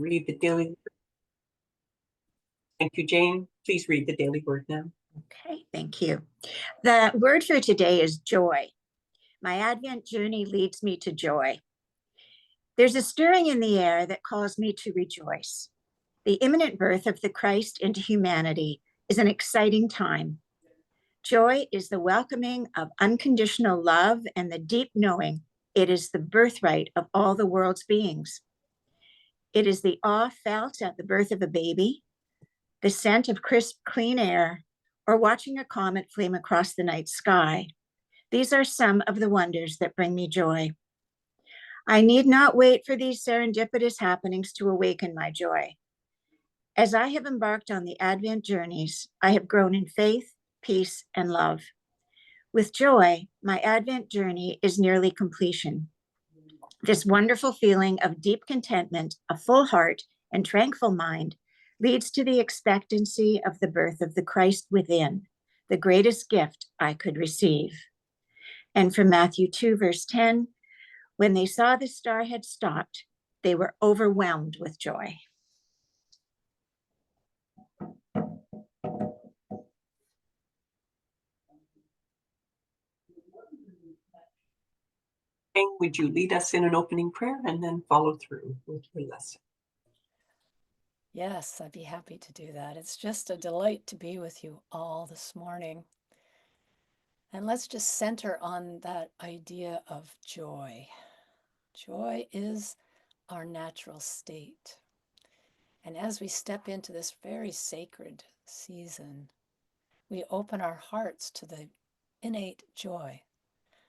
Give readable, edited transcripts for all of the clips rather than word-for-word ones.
read the daily. Thank you, Jane. Please read the daily word now. Okay, thank you. The word for today is joy. My Advent journey leads me to joy. There's a stirring in the air that calls me to rejoice. The imminent birth of the Christ into humanity is an exciting time. Joy is the welcoming of unconditional love and the deep knowing it is the birthright of all the world's beings. It is the awe felt at the birth of a baby, the scent of crisp, clean air, or watching a comet flame across the night sky. These are some of the wonders that bring me joy. I need not wait for these serendipitous happenings to awaken my joy. As I have embarked on the Advent journeys, I have grown in faith, peace, and love. With joy, my Advent journey is nearly completion. This wonderful feeling of deep contentment, a full heart, and tranquil mind leads to the expectancy of the birth of the Christ within, the greatest gift I could receive. And from Matthew 2, verse 10, when they saw the star had stopped, they were overwhelmed with joy. Jane, would you lead us in an opening prayer and then follow through with your lesson? Yes, I'd be happy to do that. It's just a delight to be with you all this morning. And let's just center on that idea of joy. Joy is our natural state. And as we step into this very sacred season, we open our hearts to the innate joy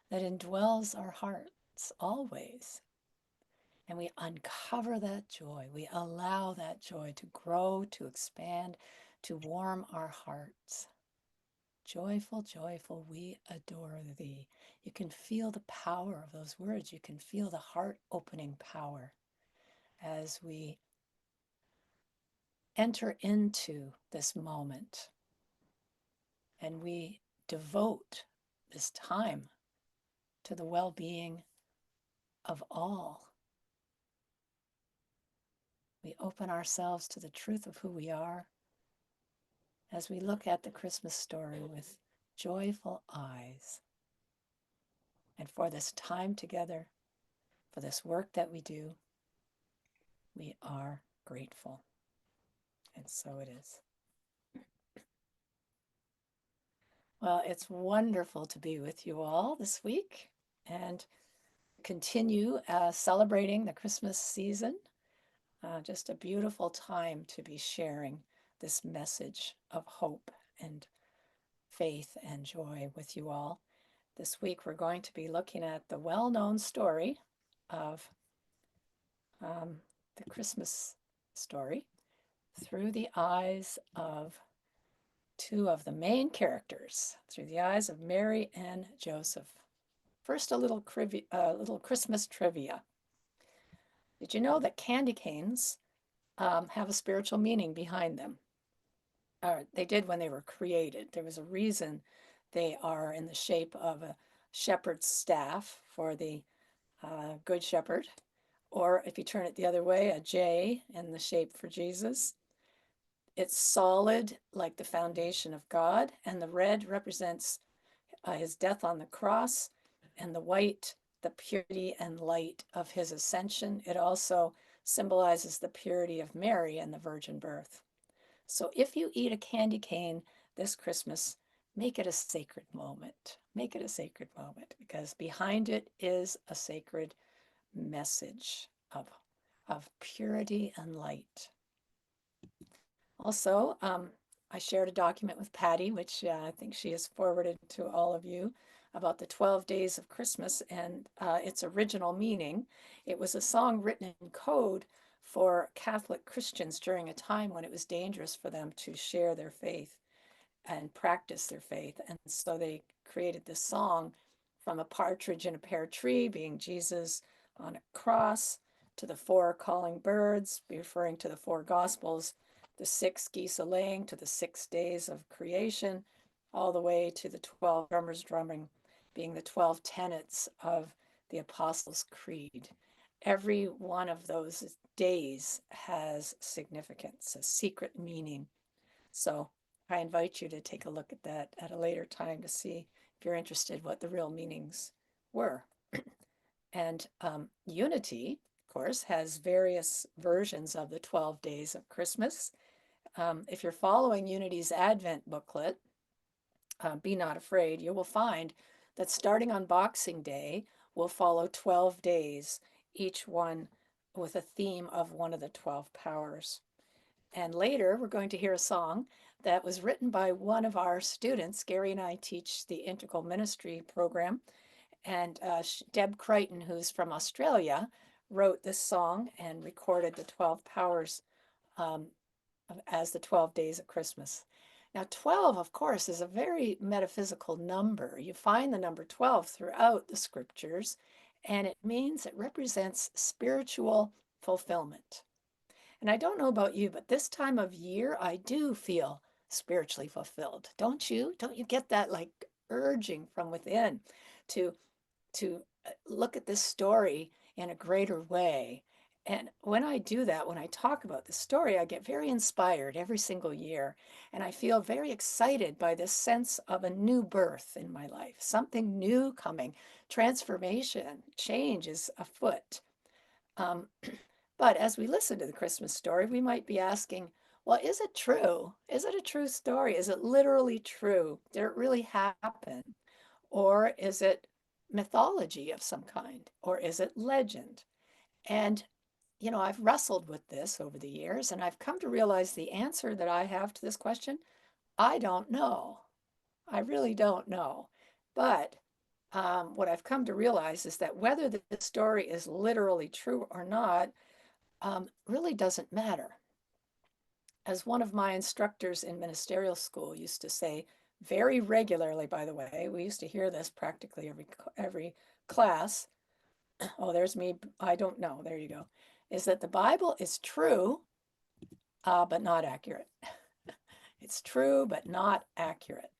that indwells our hearts always. And we uncover that joy. We allow that joy to grow, to expand, to warm our hearts. Joyful, joyful, we adore thee. You can feel the power of those words. You can feel the heart-opening power as we enter into this moment and we devote this time to the well-being of all. We open ourselves to the truth of who we are as we look at the Christmas story with joyful eyes. And for this time together, for this work that we do, we are grateful. And so it is. Well, it's wonderful to be with you all this week and continue celebrating the Christmas season. Just a beautiful time to be sharing this message of hope and faith and joy with you all. This week we're going to be looking at the well-known story of the Christmas story through the eyes of two of the main characters, through the eyes of Mary and Joseph. First, a little Christmas trivia. Did you know that candy canes have a spiritual meaning behind them? They did when they were created. There was a reason they are in the shape of a shepherd's staff for the Good Shepherd, or if you turn it the other way, a J in the shape for Jesus. It's solid like the foundation of God, and the red represents his death on the cross, and the white, the purity and light of his ascension. It also symbolizes the purity of Mary and the virgin birth. So if you eat a candy cane this Christmas, make it a sacred moment. Make it a sacred moment, because behind it is a sacred message of purity and light. Also, I shared a document with Patty, which I think she has forwarded to all of you, about the 12 days of Christmas and its original meaning. It was a song written in code for Catholic Christians during a time when it was dangerous for them to share their faith and practice their faith. And so they created this song from a partridge in a pear tree, being Jesus on a cross, to the 4 calling birds, referring to the 4 Gospels, the 6 geese a-laying, to the 6 days of creation, all the way to the 12 drummers drumming, being the 12 tenets of the Apostles' Creed. every one of those days has significance, a secret meaning. So I invite you to take a look at that at a later time to see if you're interested what the real meanings were. And Unity, of course, has various versions of the 12 days of Christmas. If you're following Unity's Advent booklet, Be Not Afraid, you will find that starting on Boxing Day, we'll follow 12 days, each one with a theme of one of the 12 powers. And later, we're going to hear a song that was written by one of our students. Gary and I teach the Integral Ministry program. And Deb Crichton, who's from Australia, wrote this song and recorded the 12 powers as the 12 days of Christmas. Now, 12, of course, is a very metaphysical number. You find the number 12 throughout the scriptures, and it means it represents spiritual fulfillment. And I don't know about you, but this time of year, I do feel spiritually fulfilled. Don't you? Don't you get that like urging from within to look at this story in a greater way? And when I do that, when I talk about the story, I get very inspired every single year. And I feel very excited by this sense of a new birth in my life, something new coming, transformation, change is afoot. Um, but as we listen to the Christmas story, we might be asking, well, is it true? Is it a true story? Is it literally true? Did it really happen? Or is it mythology of some kind? Or is it legend? And, I've wrestled with this over the years, and I've come to realize the answer that I have to this question, I don't know. I really don't know. But what I've come to realize is that whether the story is literally true or not really doesn't matter. As one of my instructors in ministerial school used to say very regularly, by the way, we used to hear this practically every class. Oh, there's me. I don't know. There you go. Is that the Bible is true, but not accurate. It's true, but not accurate.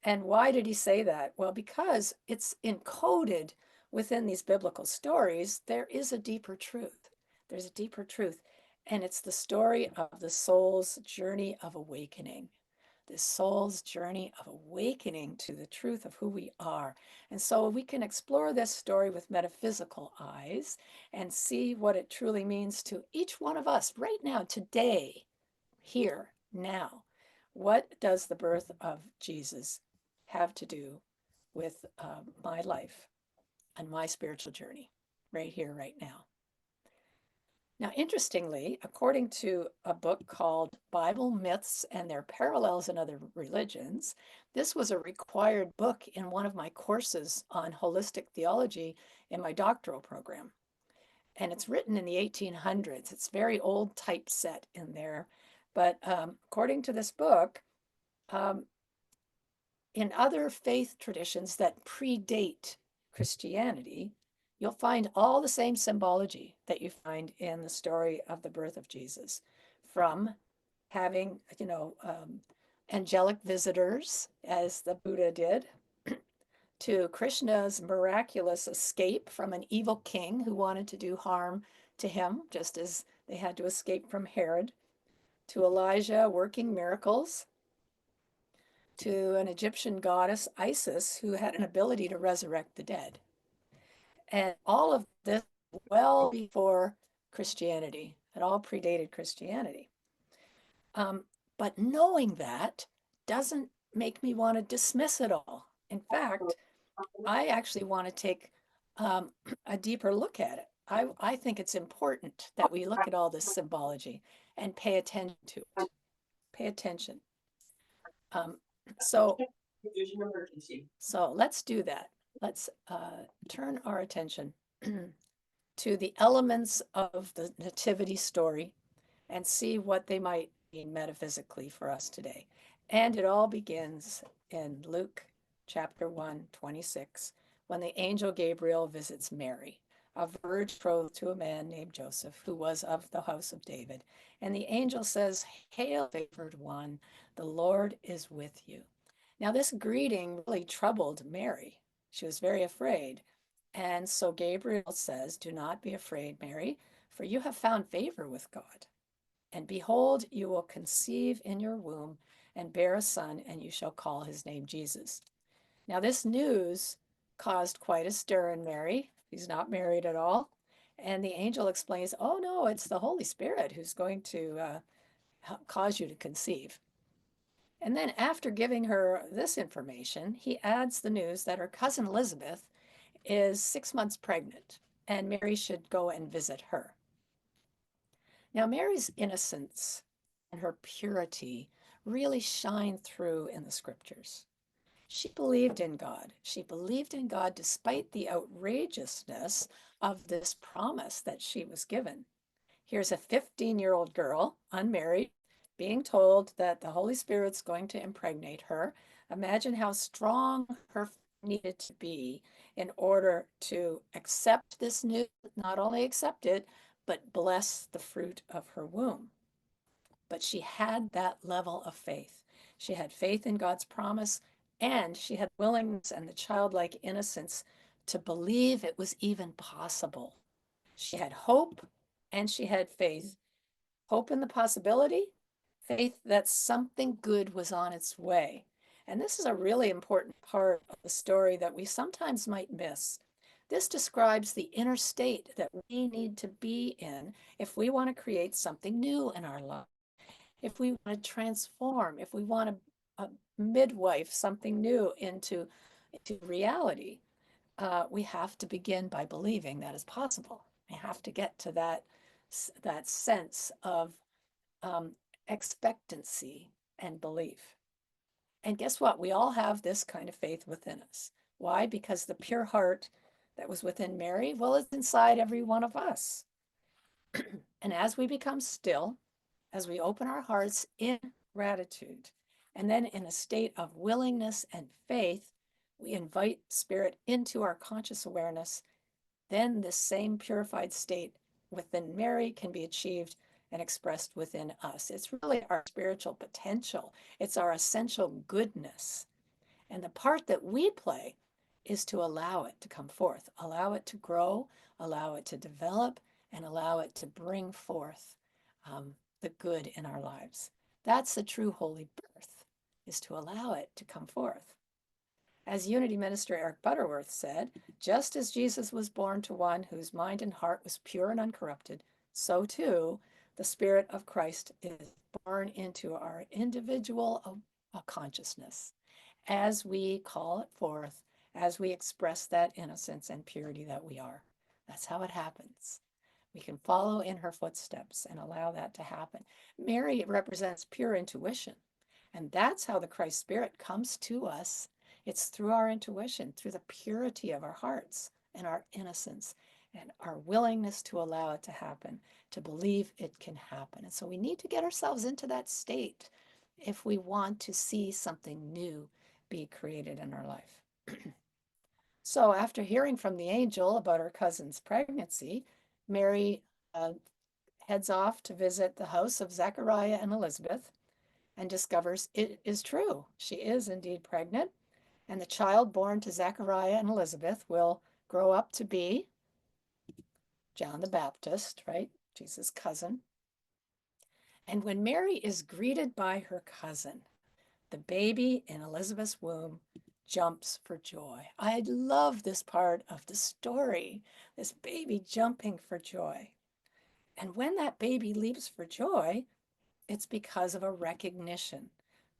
And why did he say that? Well, because it's encoded within these biblical stories, there is a deeper truth. There's a deeper truth. And it's the story of the soul's journey of awakening, the soul's journey of awakening to the truth of who we are. And so we can explore this story with metaphysical eyes and see what it truly means to each one of us right now, today, here, now. What does the birth of Jesus have to do with my life and my spiritual journey right here, right now? Now, interestingly, according to a book called Bible Myths and Their Parallels in Other Religions, this was a required book in one of my courses on holistic theology in my doctoral program. And it's written in the 1800s. It's very old typeset in there. But according to this book, in other faith traditions that predate Christianity, you'll find all the same symbology that you find in the story of the birth of Jesus, from having, angelic visitors, as the Buddha did, to Krishna's miraculous escape from an evil king who wanted to do harm to him, just as they had to escape from Herod, to Elijah working miracles, to an Egyptian goddess, Isis, who had an ability to resurrect the dead. And all of this well before Christianity. It all predated Christianity. But knowing that doesn't make me want to dismiss it all. In fact, I actually want to take a deeper look at it. I think it's important that we look at all this symbology and pay attention to it. Pay attention. So let's do that. Let's turn our attention to the elements of the nativity story and see what they might mean metaphysically for us today. And it all begins in Luke chapter 1, 26, when the angel Gabriel visits Mary, a virgin betrothed to a man named Joseph, who was of the house of David. And the angel says, "Hail, favored one, the Lord is with you." Now, this greeting really troubled Mary. She was very afraid. And so Gabriel says, "Do not be afraid, Mary, for you have found favor with God. And behold, you will conceive in your womb and bear a son, and you shall call his name Jesus." Now, this news caused quite a stir in Mary. He's not married at all. And the angel explains, "Oh, no, it's the Holy Spirit who's going to cause you to conceive." And then, after giving her this information, he adds the news that her cousin Elizabeth is 6 months pregnant, and Mary should go and visit her. Now, Mary's innocence and her purity really shine through in the scriptures. She believed in God. She believed in God despite the outrageousness of this promise that she was given. Here's a 15-year-old girl, unmarried, being told that the Holy Spirit's going to impregnate her. Imagine how strong her faith needed to be in order to accept this news, not only accept it, but bless the fruit of her womb. But she had that level of faith. She had faith in God's promise, and she had willingness and the childlike innocence to believe it was even possible. She had hope and she had faith. Hope in the possibility, faith that something good was on its way. And this is a really important part of the story that we sometimes might miss. This describes the inner state that we need to be in if we want to create something new in our life, if we want to transform, if we want to midwife something new into reality. We have to begin by believing that is possible. We have to get to that sense of expectancy and belief. And guess what? We all have this kind of faith within us. Why? Because the pure heart that was within Mary, well, it's inside every one of us. And as we become still, as we open our hearts in gratitude, and then in a state of willingness and faith, we invite Spirit into our conscious awareness, then this same purified state within Mary can be achieved and expressed within us. It's really our spiritual potential. It's our essential goodness. And the part that we play is to allow it to come forth, allow it to grow, allow it to develop, and allow it to bring forth the good in our lives. That's the true holy birth, is to allow it to come forth. As Unity Minister Eric Butterworth said, just as Jesus was born to one whose mind and heart was pure and uncorrupted, so too the Spirit of Christ is born into our individual consciousness as we call it forth, as we express that innocence and purity that we are. That's how it happens. We can follow in her footsteps and allow that to happen. Mary represents pure intuition, and that's how the Christ Spirit comes to us. It's through our intuition, through the purity of our hearts and our innocence and our willingness to allow it to happen, to believe it can happen. And so we need to get ourselves into that state if we want to see something new be created in our life. So after hearing from the angel about her cousin's pregnancy, Mary heads off to visit the house of Zechariah and Elizabeth and discovers it is true. She is indeed pregnant, and the child born to Zechariah and Elizabeth will grow up to be John the Baptist, right? Jesus' cousin. And when Mary is greeted by her cousin, the baby in Elizabeth's womb jumps for joy. I love this part of the story, this baby jumping for joy. And when that baby leaps for joy, it's because of a recognition,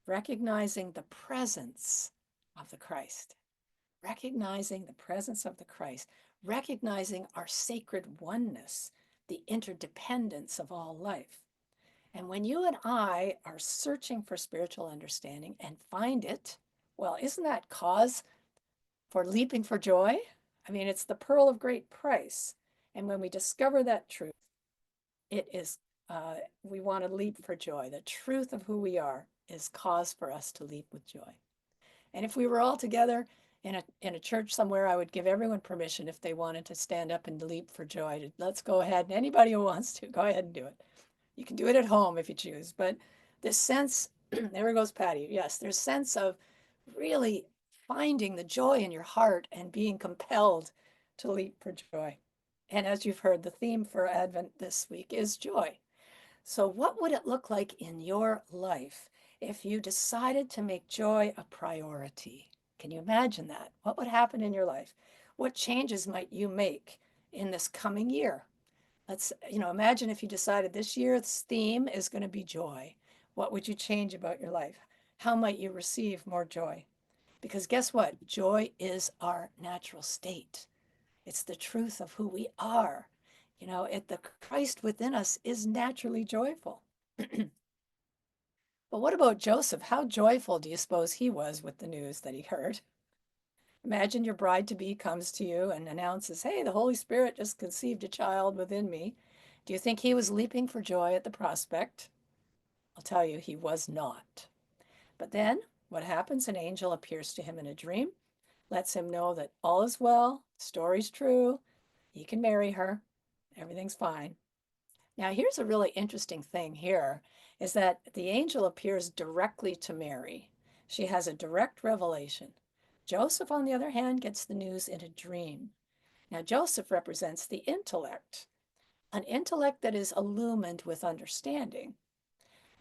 recognizing the presence of the Christ, recognizing the presence of the Christ, recognizing our sacred oneness, the interdependence of all life. And when you and I are searching for spiritual understanding and find it, well, isn't that cause for leaping for joy? I mean, it's the pearl of great price. And when we discover that truth, it is, we want to leap for joy. The truth of who we are is cause for us to leap with joy. And if we were all together in a church somewhere, I would give everyone permission if they wanted to stand up and leap for joy. Let's go ahead. And anybody who wants to, go ahead and do it. You can do it at home if you choose, but this sense, there goes Patty. Yes, there's sense of really finding the joy in your heart and being compelled to leap for joy. And as you've heard, the theme for Advent this week is joy. So, what would it look like in your life if you decided to make joy a priority? Can you imagine that? What would happen in your life? What changes might you make in this coming year? Imagine if you decided this year's theme is going to be joy. What would you change about your life? How might you receive more joy? Because guess what? Joy is our natural state. It's the truth of who we are. The Christ within us is naturally joyful. But what about Joseph? How joyful do you suppose he was with the news that he heard? Imagine your bride-to-be comes to you and announces, hey, the Holy Spirit just conceived a child within me. Do you think he was leaping for joy at the prospect? I'll tell you, he was not. But then what happens? An angel appears to him in a dream, lets him know that all is well, the story's true, he can marry her, everything's fine. Now, here's a really interesting thing here is that the angel appears directly to Mary. She has a direct revelation. Joseph, on the other hand, gets the news in a dream. Now, Joseph represents the intellect, an intellect that is illumined with understanding.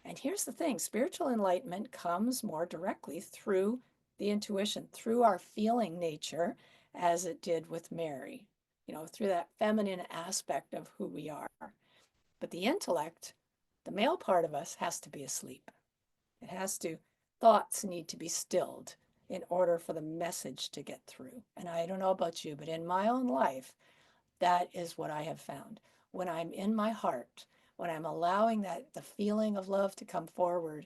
And here's the thing, spiritual enlightenment comes more directly through the intuition, through our feeling nature, as it did with Mary, through that feminine aspect of who we are. But the intellect, the male part of us, has to be asleep. Thoughts need to be stilled in order for the message to get through. And I don't know about you, but in my own life, that is what I have found. When I'm in my heart, when I'm allowing the feeling of love to come forward,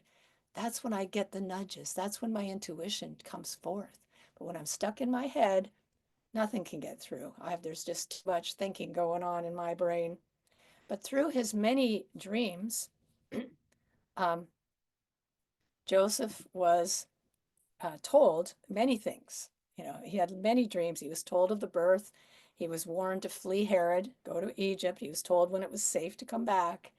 that's when I get the nudges. That's when my intuition comes forth. But when I'm stuck in my head, nothing can get through. There's just too much thinking going on in my brain. But through his many dreams, Joseph was told many things. He had many dreams. He was told of the birth. He was warned to flee Herod, go to Egypt. He was told when it was safe to come back.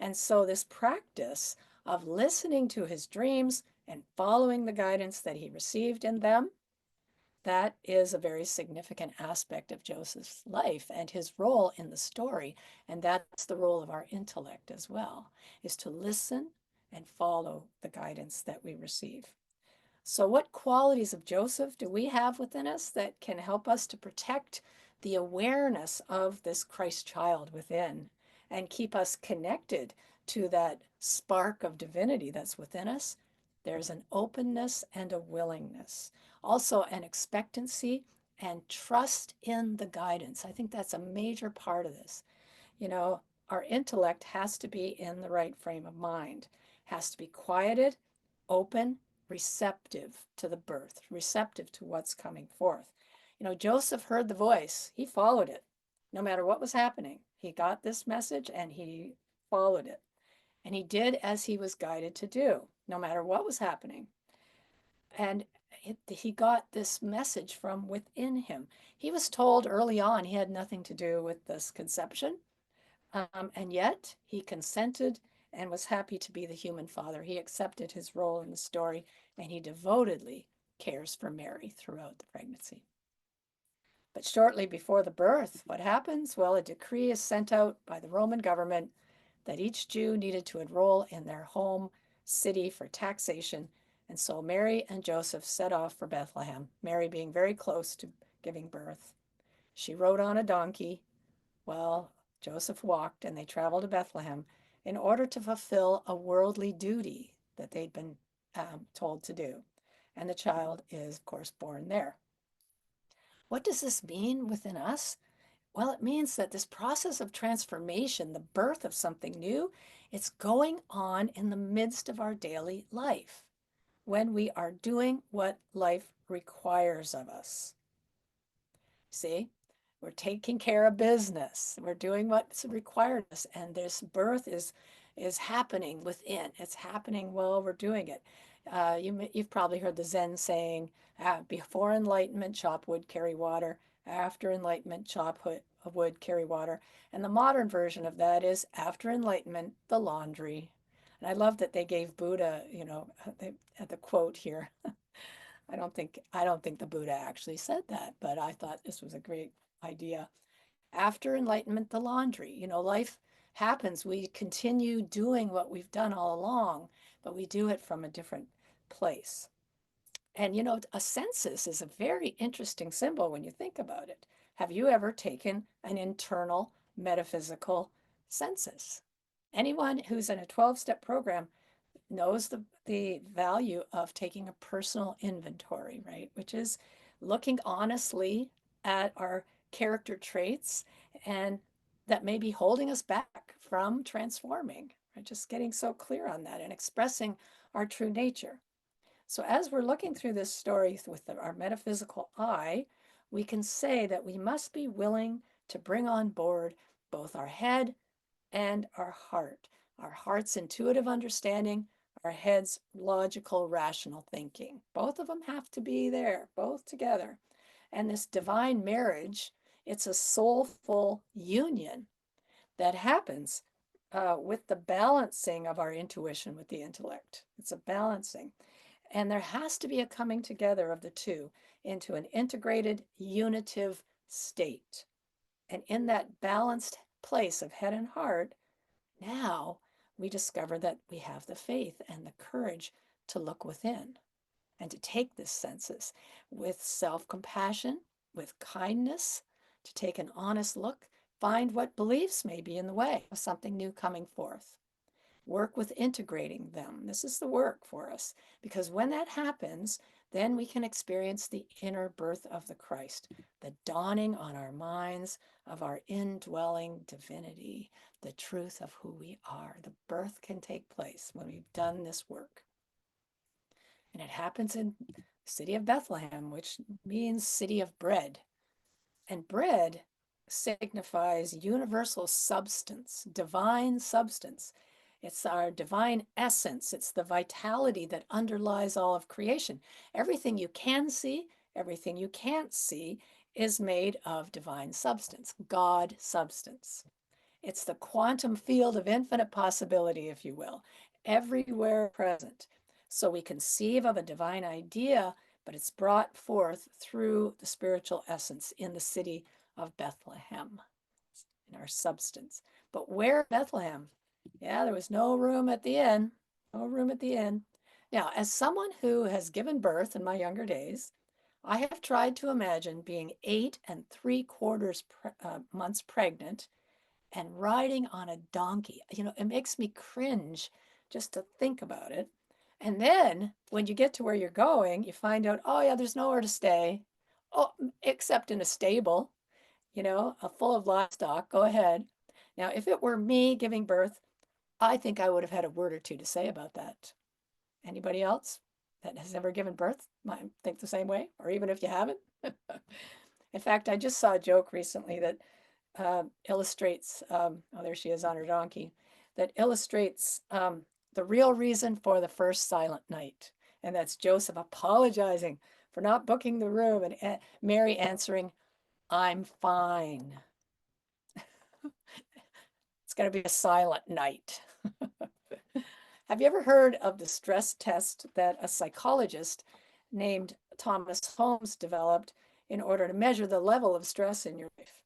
And so this practice of listening to his dreams and following the guidance that he received in them, that is a very significant aspect of Joseph's life and his role in the story. And that's the role of our intellect as well, is to listen and follow the guidance that we receive. So what qualities of Joseph do we have within us that can help us to protect the awareness of this Christ child within and keep us connected to that spark of divinity that's within us? There's an openness and a willingness, also an expectancy and trust in the guidance. I think that's a major part of this. Our intellect has to be in the right frame of mind, has to be quieted, open, receptive to the birth, receptive to what's coming forth. Joseph heard the voice, he followed it. No matter what was happening, he got this message and he followed it. And he did as he was guided to do, no matter what was happening. And he got this message from within him. He was told early on he had nothing to do with this conception. And yet he consented and was happy to be the human father. He accepted his role in the story, and he devotedly cares for Mary throughout the pregnancy. But shortly before the birth, what happens? Well, a decree is sent out by the Roman government that each Jew needed to enroll in their home city for taxation. And so Mary and Joseph set off for Bethlehem, Mary being very close to giving birth. She rode on a donkey while Joseph walked, and they traveled to Bethlehem in order to fulfill a worldly duty that they'd been told to do. And the child is, of course, born there. What does this mean within us? Well, it means that this process of transformation, the birth of something new, it's going on in the midst of our daily life when we are doing what life requires of us. See? We're taking care of business. We're doing what's required of us. And this birth is happening within. It's happening while we're doing it. You've probably heard the Zen saying, before enlightenment, chop wood, carry water. After enlightenment, chop wood, carry water. And the modern version of that is, after enlightenment, the laundry. And I love that they gave Buddha, the quote here. I don't think the Buddha actually said that, but I thought this was a great idea. After enlightenment, the laundry. Life happens. We continue doing what we've done all along, but we do it from a different place. And a census is a very interesting symbol when you think about it. Have you ever taken an internal metaphysical census? Anyone who's in a 12-step program knows the value of taking a personal inventory, right? Which is looking honestly at our character traits and that may be holding us back from transforming, right? Just getting so clear on that and expressing our true nature. So as we're looking through this story with our metaphysical eye, we can say that we must be willing to bring on board both our head and our heart. Our heart's intuitive understanding, our head's logical, rational thinking. Both of them have to be there, both together. And this divine marriage, it's a soulful union that happens with the balancing of our intuition with the intellect. It's a balancing. And there has to be a coming together of the two into an integrated, unitive state. And in that balanced place of head and heart, now we discover that we have the faith and the courage to look within and to take this census with self-compassion, with kindness, to take an honest look, find what beliefs may be in the way of something new coming forth. Work with integrating them. This is the work for us, because when that happens, then we can experience the inner birth of the Christ, the dawning on our minds of our indwelling divinity, the truth of who we are. The birth can take place when we've done this work. And it happens in the city of Bethlehem, which means city of bread. And bread signifies universal substance, divine substance. It's our divine essence. It's the vitality that underlies all of creation. Everything you can see, everything you can't see is made of divine substance, God substance. It's the quantum field of infinite possibility, if you will, everywhere present. So we conceive of a divine idea, but it's brought forth through the spiritual essence in the city of Bethlehem, in our substance. But where Bethlehem? Yeah, there was no room at the inn, no room at the inn. Now, as someone who has given birth in my younger days, I have tried to imagine being 8 3/4 months pregnant and riding on a donkey. It makes me cringe just to think about it. And then when you get to where you're going, you find out, oh yeah, there's nowhere to stay. Oh, except in a stable, full of livestock. Go ahead. Now, if it were me giving birth, I think I would have had a word or two to say about that. Anybody else that has ever given birth might think the same way, or even if you haven't. In fact, I just saw a joke recently that illustrates, oh, there she is on her donkey, that illustrates the real reason for the first silent night. And that's Joseph apologizing for not booking the room and Mary answering, I'm fine. It's going to be a silent night. Have you ever heard of the stress test that a psychologist named Thomas Holmes developed in order to measure the level of stress in your life?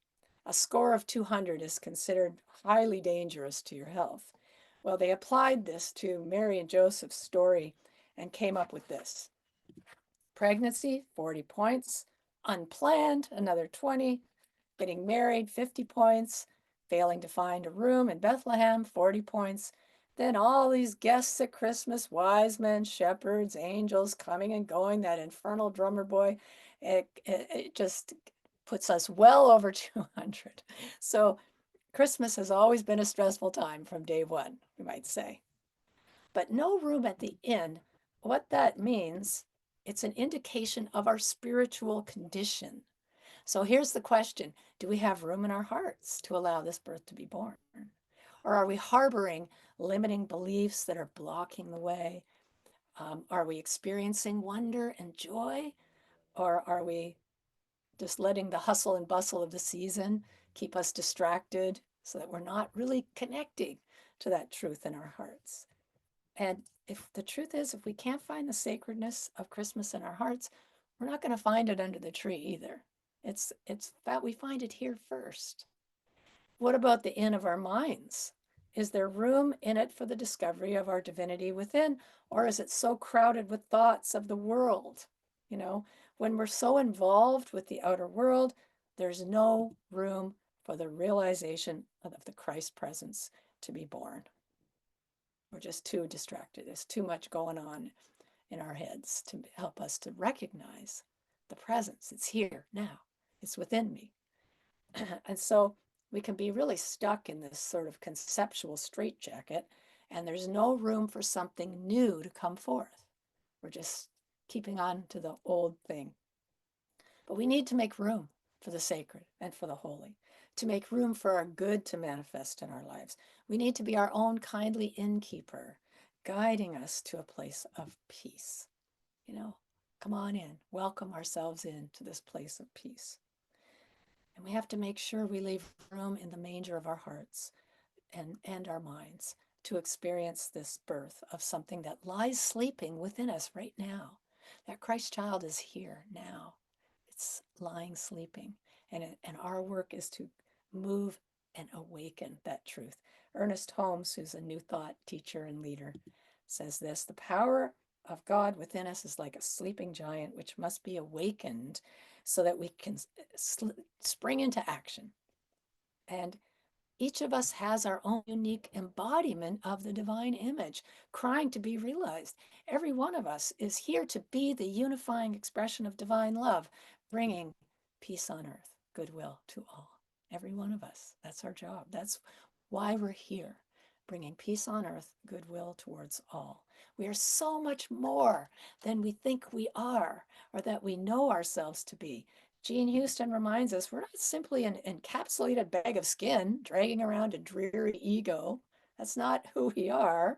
A score of 200 is considered highly dangerous to your health. Well, they applied this to Mary and Joseph's story and came up with this. Pregnancy, 40 points. Unplanned, another 20. Getting married, 50 points. Failing to find a room in Bethlehem, 40 points. Then all these guests at Christmas, wise men, shepherds, angels coming and going, that infernal drummer boy, it just puts us well over 200. So Christmas has always been a stressful time from day one, we might say. But no room at the inn, what that means, it's an indication of our spiritual condition. So here's the question, do we have room in our hearts to allow this birth to be born? Or are we harboring limiting beliefs that are blocking the way? Are we experiencing wonder and joy? Or are we just letting the hustle and bustle of the season keep us distracted so that we're not really connecting to that truth in our hearts? And if the truth is, if we can't find the sacredness of Christmas in our hearts, we're not going to find it under the tree either. It's that we find it here first. What about the inn of our minds? Is there room in it for the discovery of our divinity within, or is it so crowded with thoughts of the world? You know, when we're so involved with the outer world, there's no room for the realization of the Christ presence to be born. We're just too distracted. There's too much going on in our heads to help us to recognize the presence. It's here now. It's within me. And so we can be really stuck in this sort of conceptual straitjacket, and there's no room for something new to come forth. We're just keeping on to the old thing. But we need to make room for the sacred and for the holy, to make room for our good to manifest in our lives. We need to be our own kindly innkeeper, guiding us to a place of peace. You know, come on in, welcome ourselves into this place of peace. And we have to make sure we leave room in the manger of our hearts and our minds to experience this birth of something that lies sleeping within us right now. That Christ child is here now. It's lying sleeping. And our work is to move and awaken that truth. Ernest Holmes, who's a New Thought teacher and leader, says this: the power of God within us is like a sleeping giant, which must be awakened so that we can spring into action. And each of us has our own unique embodiment of the divine image, crying to be realized. Every one of us is here to be the unifying expression of divine love, bringing peace on earth, goodwill to all. Every one of us. That's our job. That's why we're here, bringing peace on earth, goodwill towards all. We are so much more than we think we are or that we know ourselves to be. Jean Houston reminds us we're not simply an encapsulated bag of skin dragging around a dreary ego. That's not who we are.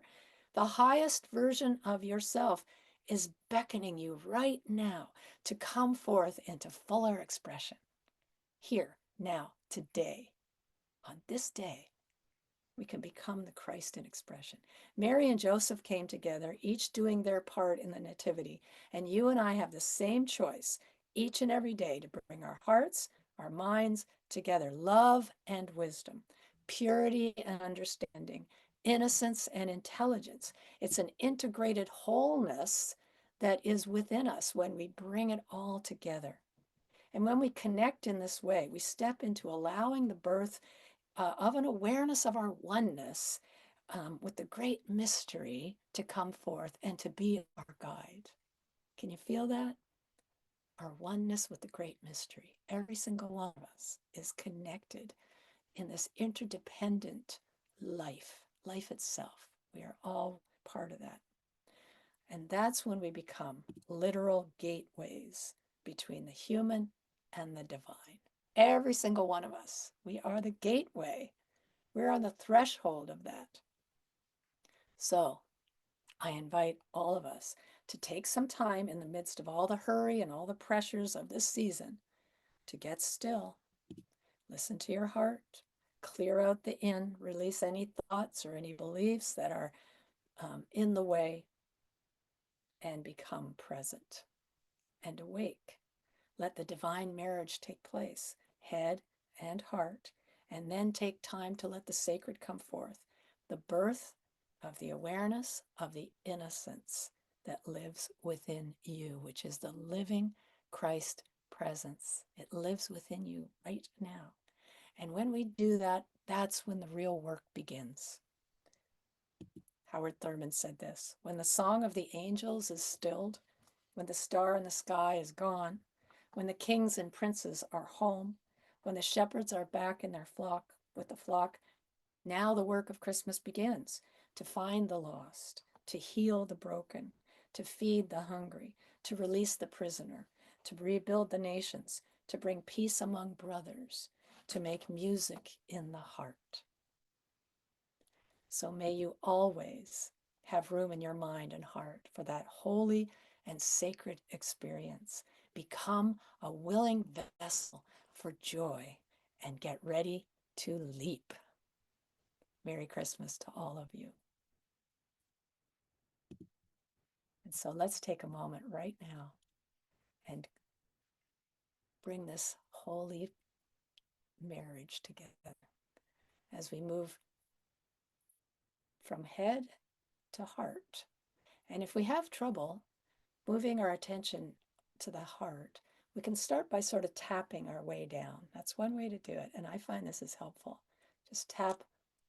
The highest version of yourself is beckoning you right now to come forth into fuller expression. Here, now, today, on this day, we can become the Christ in expression. Mary and Joseph came together, each doing their part in the Nativity, and you and I have the same choice each and every day to bring our hearts, our minds together, love and wisdom, purity and understanding, innocence and intelligence. It's an integrated wholeness that is within us when we bring it all together. And when we connect in this way, we step into allowing the birth of an awareness of our oneness with the great mystery to come forth and to be our guide. Can you feel that? Our oneness with the great mystery. Every single one of us is connected in this interdependent life itself. We are all part of that. And that's when we become literal gateways between the human and the divine. Every single one of us, we are the gateway. We're on the threshold of that. So I invite all of us to take some time in the midst of all the hurry and all the pressures of this season to get still, listen to your heart, clear out the in, release any thoughts or any beliefs that are in the way, and become present and awake. Let the divine marriage take place, head and heart, and then take time to let the sacred come forth, the birth of the awareness of the innocence that lives within you, which is the living Christ presence. It lives within you right now. And when we do that, that's when the real work begins. Howard Thurman said this: when the song of the angels is stilled, when the star in the sky is gone, when the kings and princes are home, when the shepherds are back in their flock with the flock, now the work of Christmas begins, to find the lost, to heal the broken, to feed the hungry, to release the prisoner, to rebuild the nations, to bring peace among brothers, to make music in the heart. So may you always have room in your mind and heart for that holy and sacred experience. Become a willing vessel for joy and get ready to leap. Merry Christmas to all of you. And so let's take a moment right now and bring this holy marriage together as we move from head to heart. And if we have trouble moving our attention to the heart, we can start by sort of tapping our way down. That's one way to do it. And I find this is helpful. Just tap,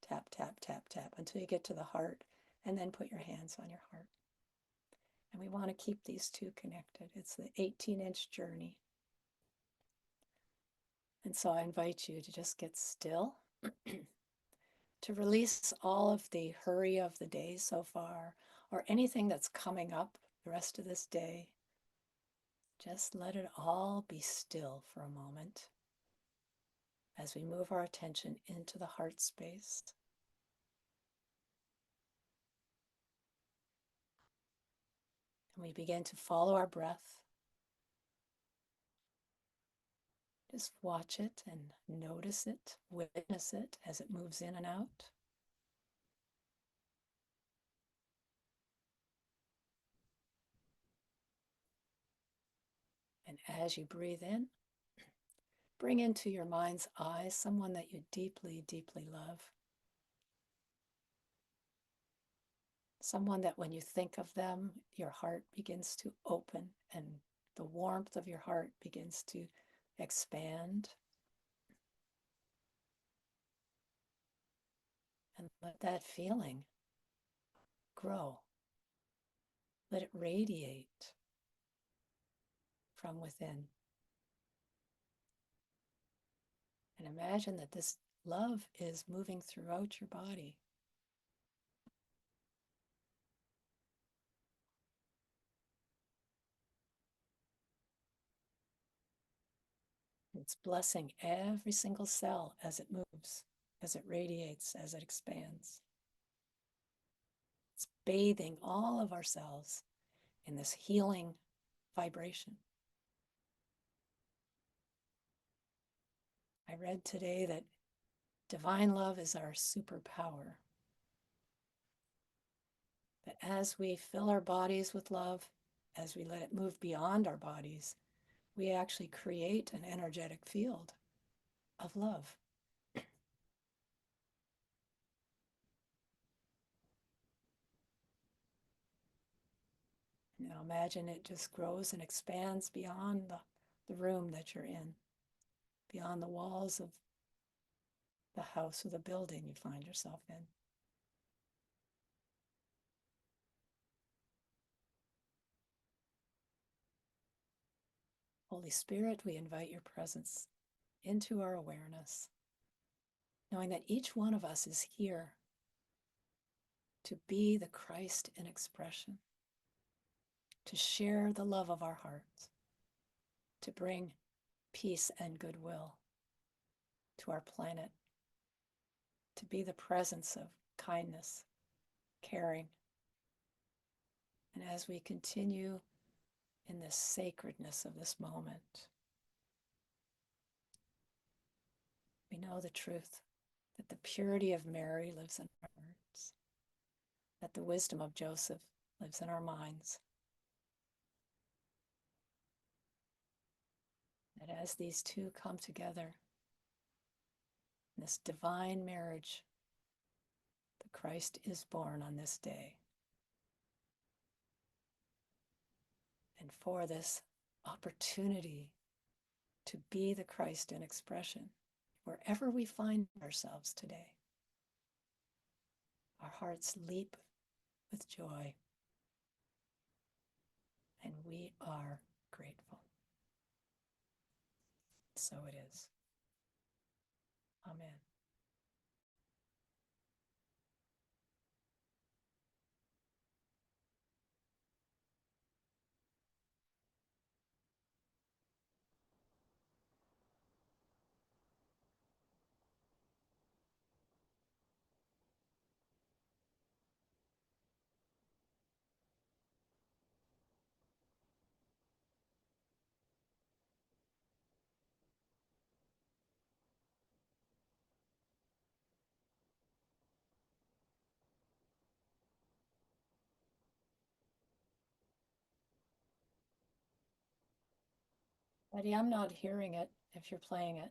tap, tap, tap, tap until you get to the heart, and then put your hands on your heart. And we want to keep these two connected. It's the 18-inch journey. And so I invite you to just get still, to release all of the hurry of the day so far, or anything that's coming up the rest of this day. Just let it all be still for a moment as we move our attention into the heart space. And we begin to follow our breath. Just watch it and notice it, witness it as it moves in and out. And as you breathe in, bring into your mind's eye someone that you deeply, deeply love. Someone that when you think of them, your heart begins to open and the warmth of your heart begins to expand. And let that feeling grow. Let it radiate from within. And imagine that this love is moving throughout your body. It's blessing every single cell as it moves, as it radiates, as it expands. It's bathing all of our cells in this healing vibration. I read today that divine love is our superpower. That as we fill our bodies with love, as we let it move beyond our bodies, we actually create an energetic field of love. Now imagine it just grows and expands beyond the room that you're in, beyond the walls of the house or the building you find yourself in. Holy Spirit, we invite your presence into our awareness, knowing that each one of us is here to be the Christ in expression, to share the love of our hearts, to bring peace and goodwill to our planet, to be the presence of kindness, caring. And as we continue in this sacredness of this moment, we know the truth that the purity of Mary lives in our hearts, that the wisdom of Joseph lives in our minds, that as these two come together in this divine marriage, the Christ is born on this day. And for this opportunity to be the Christ in expression, wherever we find ourselves today, our hearts leap with joy, and we are grateful. So it is. Amen. Betty, I'm not hearing it. if you're playing it.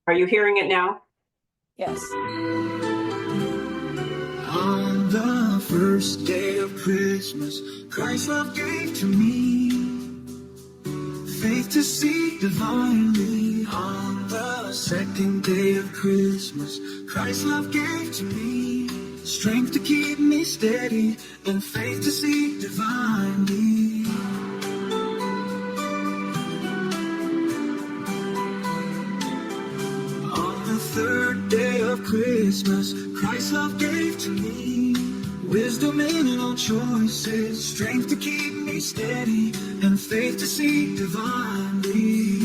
Are you hearing it now? Yes. On the first day of Christmas, Christ's love gave to me faith to see divinely. On the second day of Christmas, Christ's love gave to me strength to keep me steady and faith to see divinely. On the third day of Christmas, Christ's love gave to me wisdom in all choices, strength to keep me steady, and faith to see divinely.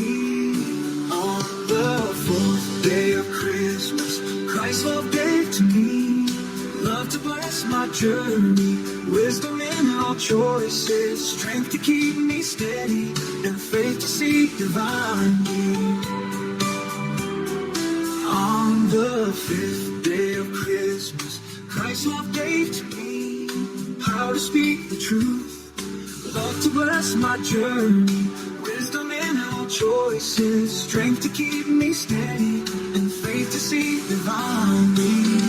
On the fourth day of Christmas, Christ's love gave to me love to bless my journey, wisdom in all choices, strength to keep me steady, and faith to see divinely. On the fifth day of Christmas, Christ's love gave to me power to speak the truth, love to bless my journey, wisdom in all choices, strength to keep me steady, and faith to see divinely.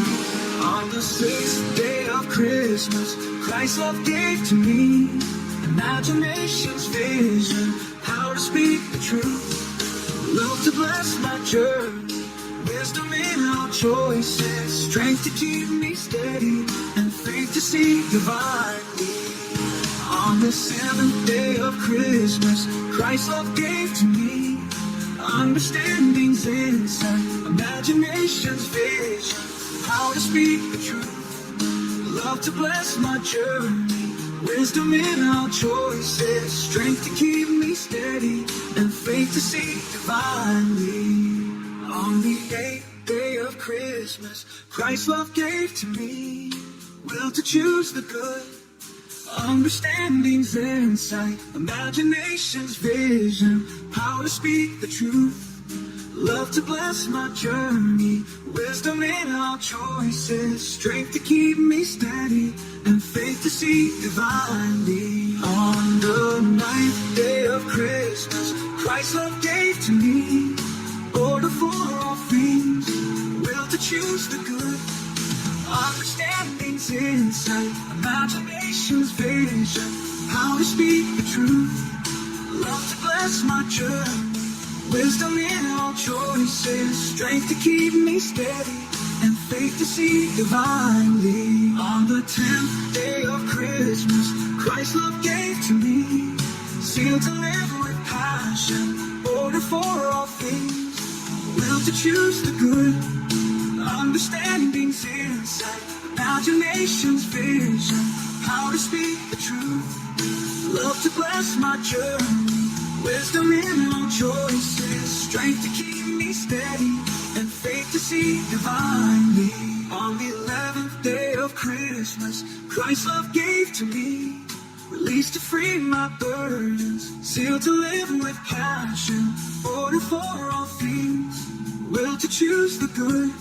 On the sixth day of Christmas, Christ's love gave to me imagination's vision, power to speak the truth, love to bless my journey, wisdom in all choices, strength to keep me steady, and faith to see divinely. On the seventh day of Christmas, Christ's love gave to me understanding's insight, imagination's vision, power to speak the truth, love to bless my journey, wisdom in all choices, strength to keep me steady, and faith to see divinely. On the eighth day of Christmas, Christ's love gave to me will to choose the good, understanding's insight, imagination's vision, power to speak the truth, love to bless my journey, wisdom in all choices, strength to keep me steady, and faith to see divinely. On the ninth day of Christmas, Christ's love gave to me order for all things, will to choose the good, understanding's insight, imagination's vision, how to speak the truth, love to bless my journey, wisdom in all choices, strength to keep me steady, and faith to see divinely. On the 10th day of Christmas, Christ's love gave to me seal to live with passion, order for all things, will to choose the good, understanding's insight, imagination's vision, how to speak the truth, love to bless my journey, wisdom in all choices, strength to keep me steady, and faith to see divinely. On the 11th day of Christmas, Christ's love gave to me release to free my burdens, seal to live with passion, order for all things, will to choose the good,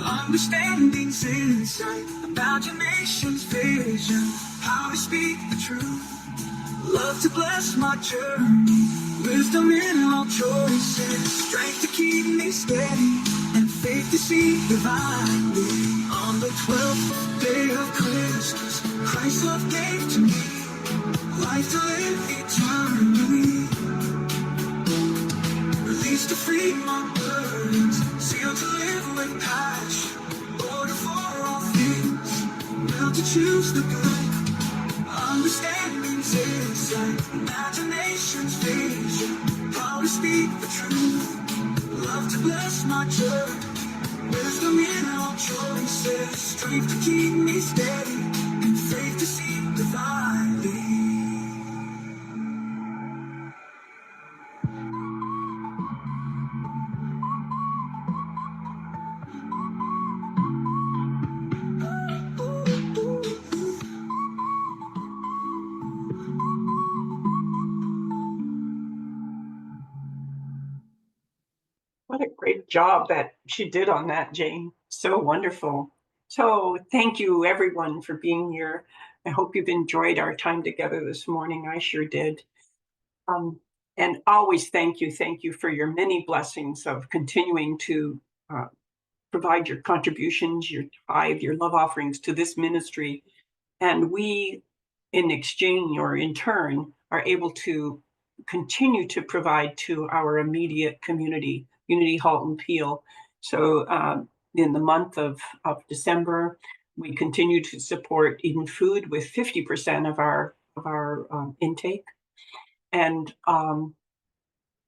understanding's insight, imagination's vision, how to speak the truth, love to bless my journey, wisdom in all choices, strength to keep me steady, and faith to see divinely. On the 12th day of Christmas, Christ's love gave to me life to live eternally, release to free my burdens, seal to live with passion, order for all things, will to choose the good, understanding's insight, imagination's vision, how to speak the truth, love to bless my journey, Wisdom in all choices, strength to keep me steady, and faith to see divinely. What a great job that she did on that, Jane. So wonderful. So thank you, everyone, for being here. I hope you've enjoyed our time together this morning. I sure did. Um, and always thank you for your many blessings of continuing to uh, provide your contributions, your tithe, your love offerings to this ministry. And we, in exchange or in turn, are able to continue to provide to our immediate community, Unity Halton Peel. So in the month of December, we continue to support Eden Food with 50% of our intake. And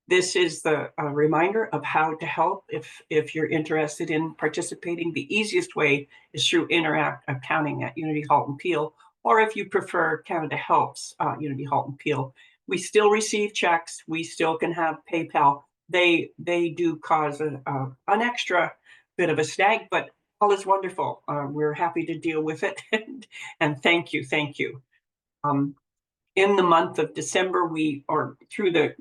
this is the reminder of how to help if you're interested in participating. The easiest way is through Interact Accounting at Unity Halton Peel, or if you prefer Canada Helps Unity Halton Peel. We still receive checks. We still can have PayPal. They do cause an extra bit of a snag, but all is wonderful. We're happy to deal with it, and thank you. In the month of December, or through the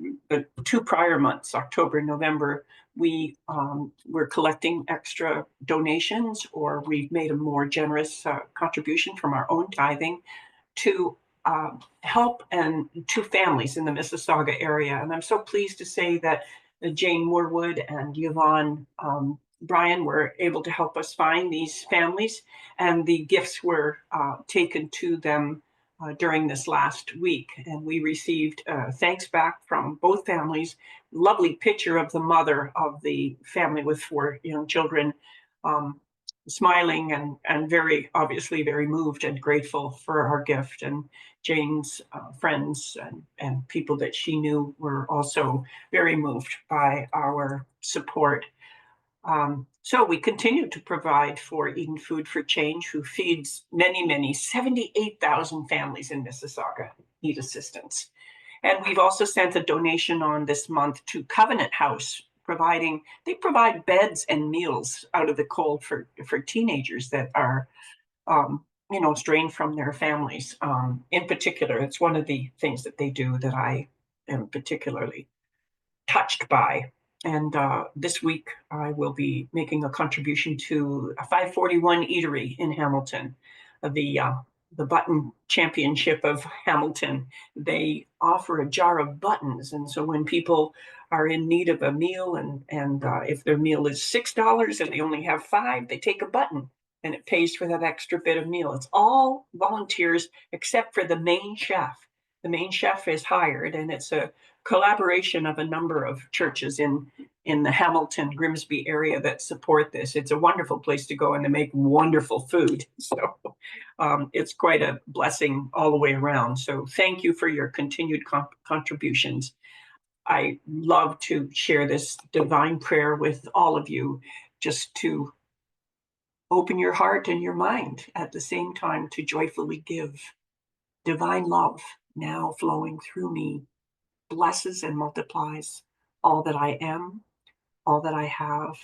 2 prior months, October and November, we're collecting extra donations, or we've made a more generous contribution from our own tithing to help and to families in the Mississauga area. And I'm so pleased to say that Jane Moorwood and Yvonne Bryan were able to help us find these families, and the gifts were taken to them during this last week. And we received thanks back from both families. Lovely picture of the mother of the family with 4 young children, smiling and very obviously very moved and grateful for our gift. And Jane's friends and people that she knew were also very moved by our support. So we continue to provide for Eden Food for Change, who feeds many 78,000 families in Mississauga need assistance. And we've also sent a donation on this month to Covenant House, they provide beds and meals out of the cold for teenagers that are strained from their families. In particular, it's one of the things that they do that I am particularly touched by. And this week, I will be making a contribution to a 541 Eatery in Hamilton, the Button Championship of Hamilton. They offer a jar of buttons, and so when people are in need of a meal, and if their meal is $6 and they only have 5, they take a button, and it pays for that extra bit of meal. It's all volunteers except for the main chef. The main chef is hired, and it's a collaboration of a number of churches in the Hamilton, Grimsby area that support this. It's a wonderful place to go, and they make wonderful food. So it's quite a blessing all the way around. So thank you for your continued contributions. I love to share this divine prayer with all of you, just to open your heart and your mind at the same time to joyfully give. Divine love now flowing through me blesses and multiplies all that I am, all that I have,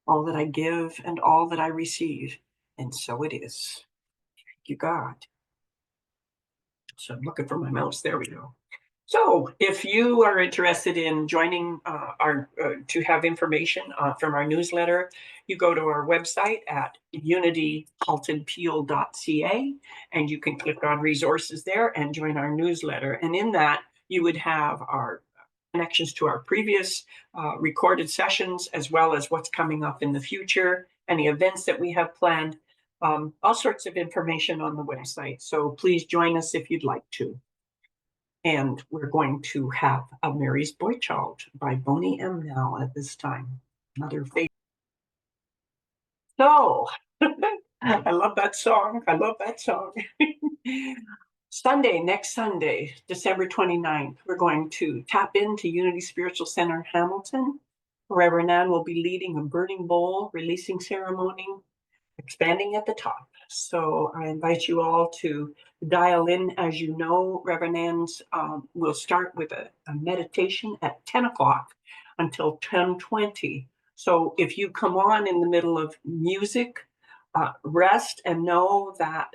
all that I give, and all that I receive. And so it is. Thank you, God. So I'm looking for my mouse. There we go. So if you are interested in joining to have information from our newsletter, you go to our website at unityhaltonpeel.ca, and you can click on resources there and join our newsletter. And in that, you would have our connections to our previous recorded sessions, as well as what's coming up in the future, any events that we have planned, all sorts of information on the website. So please join us if you'd like to. And we're going to have a Mary's Boy Child by Boney M. now at this time. Another favorite. So, I love that song. Next Sunday, December 29th, we're going to tap into Unity Spiritual Center Hamilton Reverend Ann will be leading a burning bowl releasing ceremony, expanding at the top. So I invite you all to dial in. As you know, Reverend Ann's will start with a meditation at 10 o'clock until 10:20. So if you come on in the middle of music, rest and know that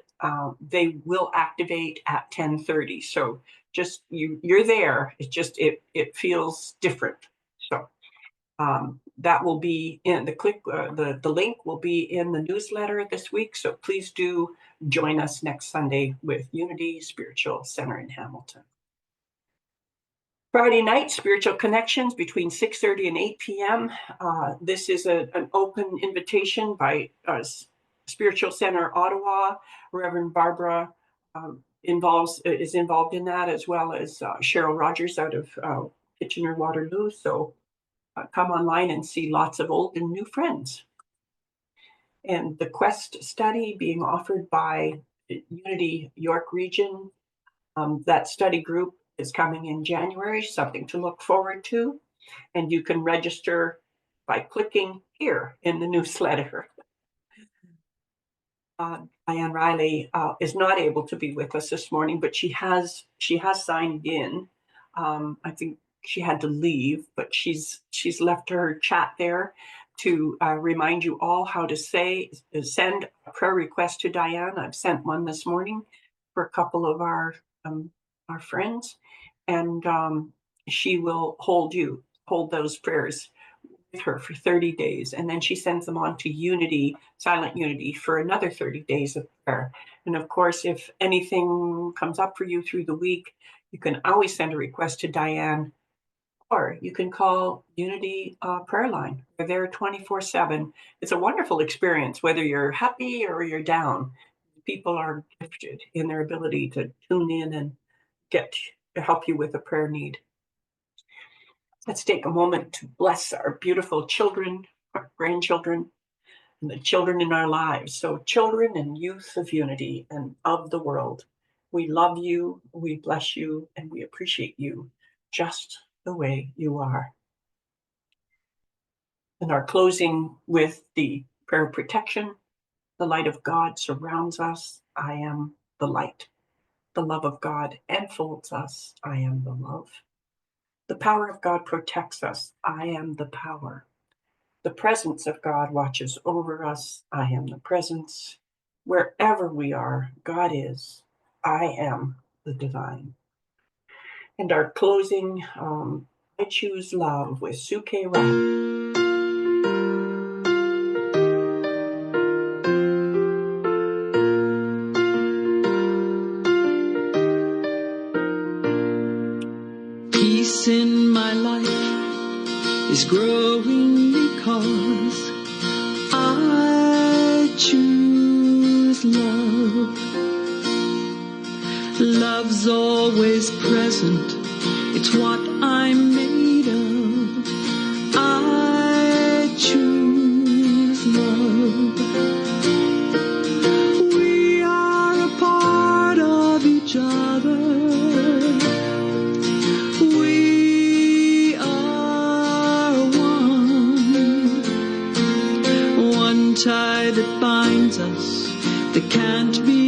they will activate at 10:30. So just you're there. It feels different. So that will be in the link will be in the newsletter this week. So please do join us next Sunday with Unity Spiritual Center in Hamilton. Friday night, Spiritual Connections between 6:30 and 8 p.m. This is an open invitation by Spiritual Center Ottawa. Reverend Barbara is involved in that, as well as Cheryl Rogers out of Kitchener-Waterloo. So come online and see lots of old and new friends. And the Quest study being offered by Unity York Region, that study group is coming in January, something to look forward to. And you can register by clicking here in the newsletter. Diane Riley is not able to be with us this morning, but she has signed in. I think she had to leave, but she's left her chat there to remind you all how to send a prayer request to Diane. I've sent one this morning for a couple of our friends, and she will hold those prayers with her for 30 days, and then she sends them on to Unity, Silent Unity, for another 30 days of prayer. And of course, if anything comes up for you through the week, you can always send a request to Diane, or you can call Unity prayer line. They're there 24/7. It's a wonderful experience, whether you're happy or you're down. People are gifted in their ability to tune in and get to help you with a prayer need. Let's take a moment to bless our beautiful children, our grandchildren, and the children in our lives. So children and youth of Unity and of the world, we love you, we bless you, and we appreciate you just the way you are. And our closing with the prayer of protection. The light of God surrounds us. I am the light. The love of God enfolds us. I am the love. The power of God protects us. I am the power. The presence of God watches over us. I am the presence. Wherever we are, God is. I am the divine. And our closing, I choose love with Suke Ra. Peace in my life is growing because I choose love. Love's always present, it's what I'm made of. I choose love. We are a part of each other. We are one tie that binds us, that can't be